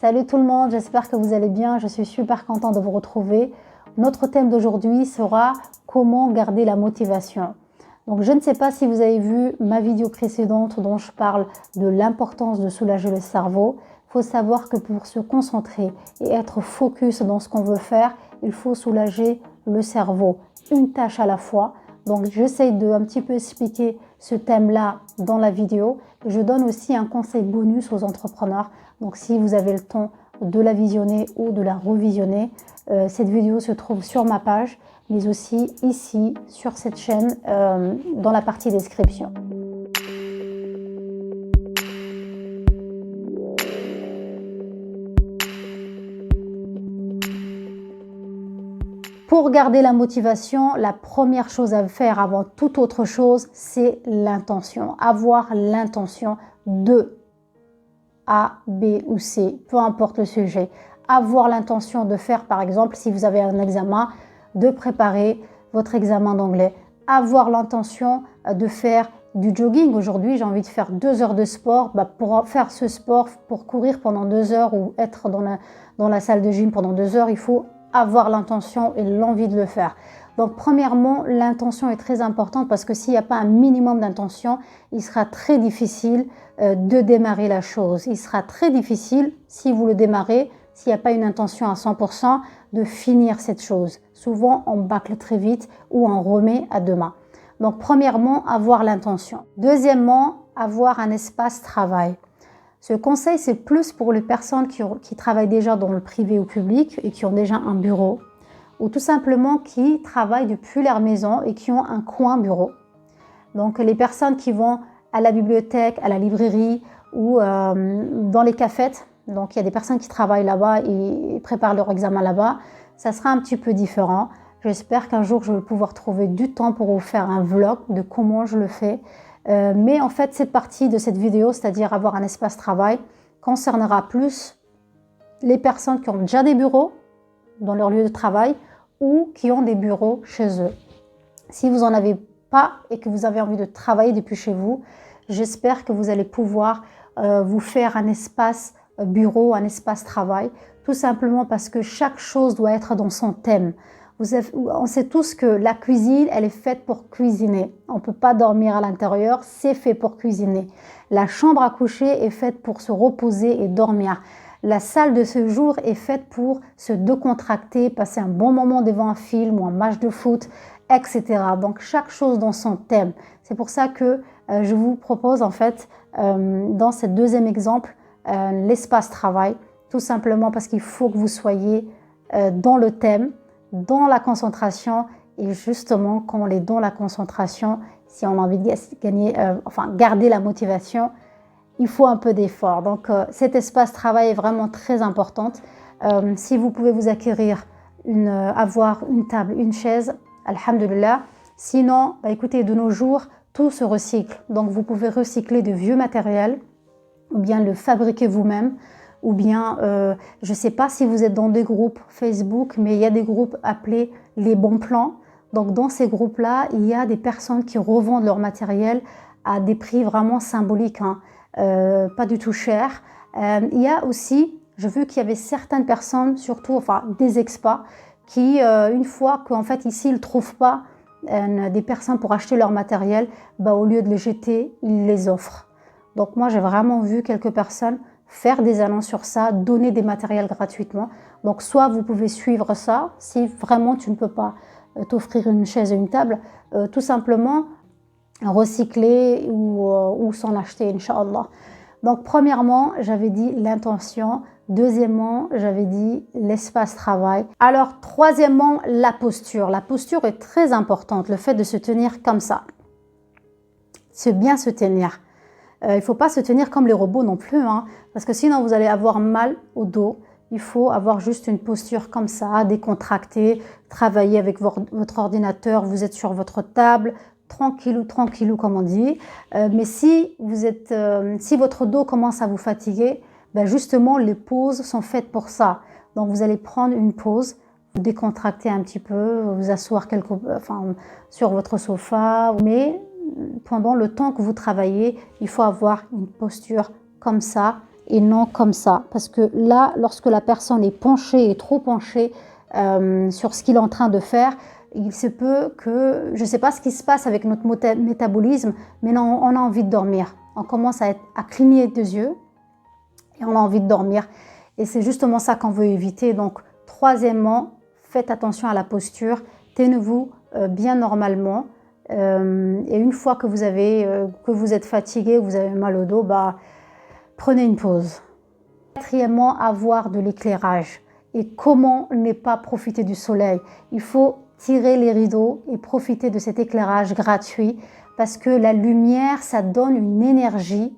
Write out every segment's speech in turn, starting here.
Salut tout le monde, j'espère que vous allez bien. Je suis super content de vous retrouver. Notre thème d'aujourd'hui sera comment garder la motivation. Donc je ne sais pas si vous avez vu ma vidéo précédente dont je parle de l'importance de soulager le cerveau. Il faut savoir que pour se concentrer et être focus dans ce qu'on veut faire, il faut soulager le cerveau, une tâche à la fois. Donc j'essaie de un petit peu expliquer ce thème-là dans la vidéo. Je donne aussi un conseil bonus aux entrepreneurs. Donc si vous avez le temps de la visionner ou de la revisionner, cette vidéo se trouve sur ma page, mais aussi ici sur cette chaîne dans la partie description. Pour garder la motivation, la première chose à faire avant toute autre chose, c'est l'intention. Avoir l'intention de A, B ou C, peu importe le sujet. Avoir l'intention de faire, par exemple, si vous avez un examen, de préparer votre examen d'anglais. Avoir l'intention de faire du jogging. Aujourd'hui, j'ai envie de faire 2 heures de sport. Pour faire ce sport, pour courir pendant 2 heures ou être dans la salle de gym pendant 2 heures, il faut avoir l'intention et l'envie de le faire. Donc premièrement, l'intention est très importante parce que s'il n'y a pas un minimum d'intention, il sera très difficile de démarrer la chose. Il sera très difficile, si vous le démarrez, s'il n'y a pas une intention à 100%, de finir cette chose. Souvent, on bâcle très vite ou on remet à demain. Donc premièrement, avoir l'intention. Deuxièmement, avoir un espace travail. Ce conseil, c'est plus pour les personnes qui travaillent déjà dans le privé ou public et qui ont déjà un bureau, ou tout simplement qui travaillent depuis leur maison et qui ont un coin bureau. Donc les personnes qui vont à la bibliothèque, à la librairie ou dans les cafettes, donc il y a des personnes qui travaillent là-bas et préparent leur examen là-bas, ça sera un petit peu différent. J'espère qu'un jour je vais pouvoir trouver du temps pour vous faire un vlog de comment je le fais. Mais en fait, cette partie de cette vidéo, c'est-à-dire avoir un espace travail, concernera plus les personnes qui ont déjà des bureaux dans leur lieu de travail ou qui ont des bureaux chez eux. Si vous n'en avez pas et que vous avez envie de travailler depuis chez vous, j'espère que vous allez pouvoir vous faire un espace bureau, un espace travail, tout simplement parce que chaque chose doit être dans son thème. On sait tous que la cuisine, elle est faite pour cuisiner. On ne peut pas dormir à l'intérieur, c'est fait pour cuisiner. La chambre à coucher est faite pour se reposer et dormir. La salle de séjour est faite pour se décontracter, passer un bon moment devant un film ou un match de foot, etc. Donc chaque chose dans son thème. C'est pour ça que je vous propose en fait dans ce deuxième exemple l'espace travail, tout simplement parce qu'il faut que vous soyez dans le thème, dans la concentration, et justement quand on est dans la concentration, si on a envie de garder la motivation, il faut un peu d'effort. Donc cet espace travail est vraiment très important. Si vous pouvez vous acquérir, avoir une table, une chaise, alhamdulillah. Sinon, écoutez, de nos jours, tout se recycle. Donc vous pouvez recycler de vieux matériel ou bien le fabriquer vous-même. Ou bien, je ne sais pas si vous êtes dans des groupes Facebook, mais il y a des groupes appelés les bons plans. Donc dans ces groupes-là, il y a des personnes qui revendent leur matériel à des prix vraiment symboliques, hein, pas du tout cher. Il y a aussi, j'ai vu qu'il y avait certaines personnes, surtout des expats, qui une fois qu'en fait ici ils ne trouvent pas des personnes pour acheter leur matériel, au lieu de les jeter, ils les offrent. Donc moi j'ai vraiment vu quelques personnes faire des annonces sur ça, donner des matériels gratuitement. Donc soit vous pouvez suivre ça, si vraiment tu ne peux pas t'offrir une chaise et une table, tout simplement recycler ou s'en acheter, Inch'Allah. Donc premièrement, j'avais dit l'intention. Deuxièmement, j'avais dit l'espace travail. Alors troisièmement, la posture. La posture est très importante, le fait de se tenir comme ça. C'est bien se tenir. Il ne faut pas se tenir comme les robots non plus, hein, parce que sinon vous allez avoir mal au dos. Il faut avoir juste une posture comme ça, décontractée, travailler avec votre ordinateur, vous êtes sur votre table, tranquillou comme on dit. Mais si votre dos commence à vous fatiguer, justement les pauses sont faites pour ça. Donc vous allez prendre une pause, vous décontracter un petit peu, vous asseoir sur votre sofa, mais pendant le temps que vous travaillez, il faut avoir une posture comme ça et non comme ça. Parce que là, lorsque la personne est penchée et trop penchée sur ce qu'il est en train de faire, il se peut que, je ne sais pas ce qui se passe avec notre métabolisme, mais non, on a envie de dormir. On commence à cligner des yeux et on a envie de dormir. Et c'est justement ça qu'on veut éviter. Donc, troisièmement, faites attention à la posture. Tenez-vous bien normalement. Et une fois que vous êtes fatigué, vous avez mal au dos, prenez une pause. Quatrièmement, avoir de l'éclairage. Et comment ne pas profiter du soleil? Il faut tirer les rideaux et profiter de cet éclairage gratuit parce que la lumière, ça donne une énergie,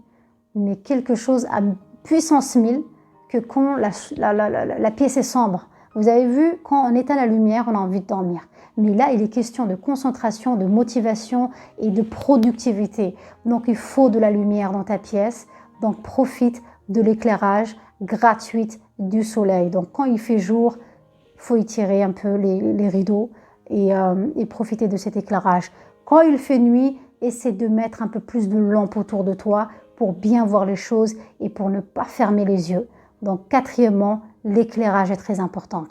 mais quelque chose à puissance 1000 que quand la pièce est sombre. Vous avez vu, quand on éteint la lumière, on a envie de dormir. Mais là, il est question de concentration, de motivation et de productivité. Donc, il faut de la lumière dans ta pièce. Donc, profite de l'éclairage gratuit du soleil. Donc, quand il fait jour, il faut étirer un peu les rideaux et profiter de cet éclairage. Quand il fait nuit, essaie de mettre un peu plus de lampes autour de toi pour bien voir les choses et pour ne pas fermer les yeux. Donc, quatrièmement, l'éclairage est très important.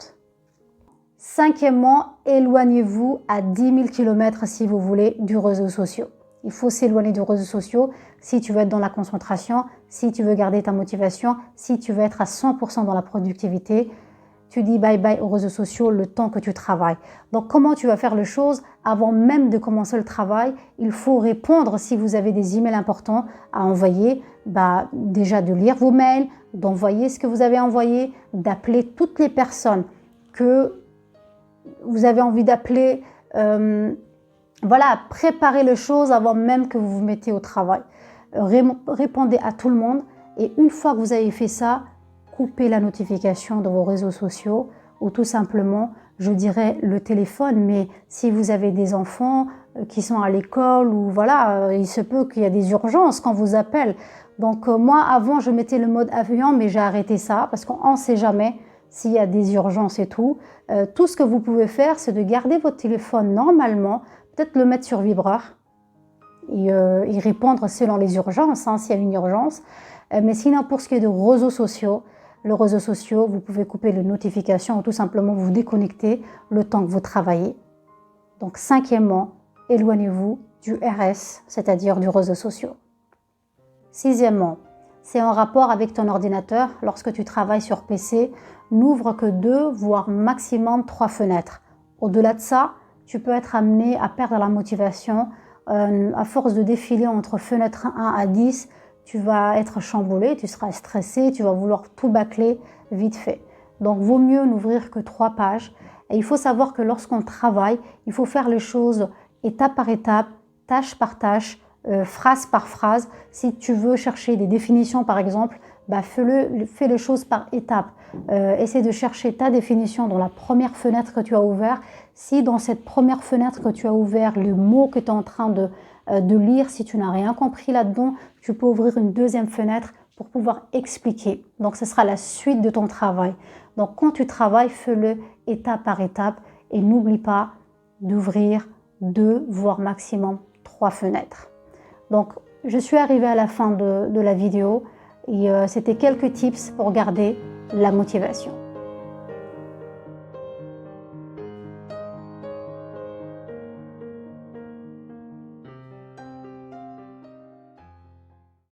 Cinquièmement, éloignez-vous à 10 000 km si vous voulez du réseau social. Il faut s'éloigner du réseau social si tu veux être dans la concentration, si tu veux garder ta motivation, si tu veux être à 100% dans la productivité. Tu dis bye bye aux réseaux sociaux le temps que tu travailles. Donc, comment tu vas faire les choses avant même de commencer le travail? Il faut répondre si vous avez des emails importants à envoyer. Déjà de lire vos mails, d'envoyer ce que vous avez envoyé, d'appeler toutes les personnes que vous avez envie d'appeler. Voilà, préparez les choses avant même que vous vous mettez au travail. Répondez à tout le monde et une fois que vous avez fait ça, coupez la notification de vos réseaux sociaux ou tout simplement, je dirais le téléphone. Mais si vous avez des enfants qui sont à l'école ou voilà, il se peut qu'il y a des urgences quand on vous appelle. Donc moi, avant, je mettais le mode avion, mais j'ai arrêté ça parce qu'on ne sait jamais s'il y a des urgences et tout. Tout ce que vous pouvez faire, c'est de garder votre téléphone normalement, peut-être le mettre sur vibreur et répondre selon les urgences, s'il y a une urgence. Mais sinon, pour ce qui est de réseaux sociaux, les réseaux sociaux, vous pouvez couper les notifications ou tout simplement vous déconnecter le temps que vous travaillez. Donc, cinquièmement, éloignez-vous du RS, c'est-à-dire du réseau social. Sixièmement, c'est en rapport avec ton ordinateur. Lorsque tu travailles sur PC, n'ouvre que 2, voire maximum 3 fenêtres. Au-delà de ça, tu peux être amené à perdre la motivation. À force de défiler entre fenêtre 1 à 10, tu vas être chamboulé, tu seras stressé, tu vas vouloir tout bâcler vite fait. Donc, vaut mieux n'ouvrir que 3 pages. Et il faut savoir que lorsqu'on travaille, il faut faire les choses étape par étape, tâche par tâche, phrase par phrase. Si tu veux chercher des définitions, par exemple, fais les choses par étapes. Essaie de chercher ta définition dans la première fenêtre que tu as ouverte. Si dans cette première fenêtre que tu as ouvert, le mot que tu es en train de lire, si tu n'as rien compris là-dedans, tu peux ouvrir une deuxième fenêtre pour pouvoir expliquer. Donc, ce sera la suite de ton travail. Donc, quand tu travailles, fais-le étape par étape et n'oublie pas d'ouvrir 2, voire maximum 3 fenêtres. Donc, je suis arrivée à la fin de la vidéo et c'était quelques tips pour garder la motivation.